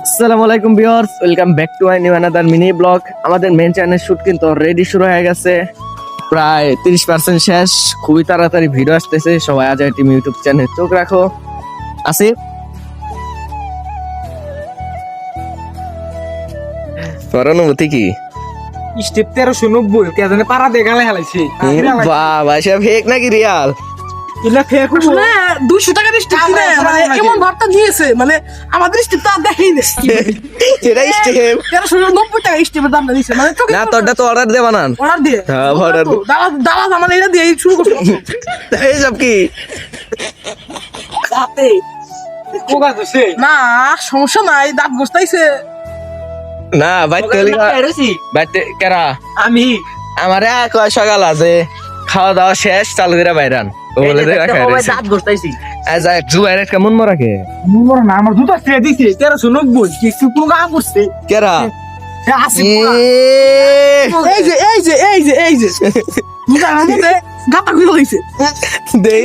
আসসালামু আলাইকুম viewers, welcome back to my new another mini blog. আমাদের মেন চ্যানেল শুট কিন্তু অলরেডি শুরু হয়ে গেছে, প্রায় 30% শেষ। খুবই তাড়াতাড়ি ভিডিও আসতেছে, সবাই আজ টিম ইউটিউব চ্যানেল চোখ রাখো। আসিফ, তোর অনুভূতি কি? স্টেপ 1390 কে জানে পারা দিয়ে গালে হেলাইছে বাবা, সব ফেক নাকি রিয়াল? ইলা ফেক আসলে 200 টাকা স্টেপ দিলে মানে এমন ভাবটা দিয়েছে, মানে আমাদের স্টেপ তো আর দেখাই না। এটা স্টেপ 1390 টাকা স্টেপের দাম দিয়েছে, মানে চোখে না, তোরটা তো অর্ডার দে বানান। অর্ডার দিয়ে হ্যাঁ, order দিয়ে। দাদা আমার এটা দিয়ে শুরু করছে এইসব কি? দাঁতে। কোগা দছে না সমস্যা নাই, দাঁত গোস্তাইছে। না বাইতে বাইতে কেরা আমি আমারে কয় সকাল আছে, খাওয়া দাওয়া শেষ, চালু করে বাইরান ও বলে দে দাঁত গোস্তাইছি। জুয়ার কেমন মরাকে মোর না আমার দুটো স্টে দিছে 1390 কিছু কোগা করছে কেরা আসি এই যে এই যে এই যে এই যে বুঝা আমাদের গাতা খুলে হইছে। দে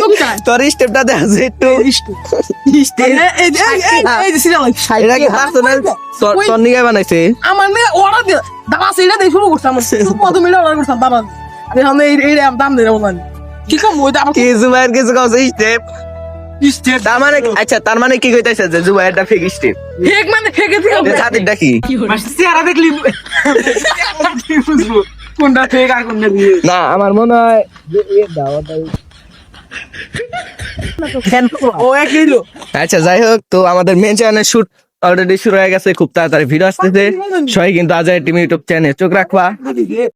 তোর স্টেপটা দে আছে একটু এই যে এই যে সিরিয়াল এটা কি পার্সোনাল তোর নিয়ে বানাইছে? আমার মেয়ে অর্ডার দিয়ে দাদা সেইটা দিয়ে শুরু করছে। আমার প্রথম এটা অর্ডার করছিলাম দাদা, এখন এই দাম দিয়ে বললাম কি কম ওই দাম কি জুবাইর কিছু কাছে স্টেপ স্টেপ তার মানে আচ্ছা, তার মানে কি কইতাছে যে জুবাইরটা ফেক স্টেপ? ফেক মানে ফেকে থেকে ছাতিরটা কি? মাসি চেহারা দেখলি বুঝবো কোনটা ফেক আর কোনটা দিয়ে না, আমার মনে হয় যে এ দাওয়াটাই। ও একই লোক। আচ্ছা, যাই হোক, তো আমাদের মেন চ্যানেল শুট অলরেডি শুরু হয়ে গেছে, খুব তাড়াতাড়ি ভিডিও আসতেছে। সবাই কিন্তু আজ টিম ইউটিউব চ্যানেল চোখ রাখবা।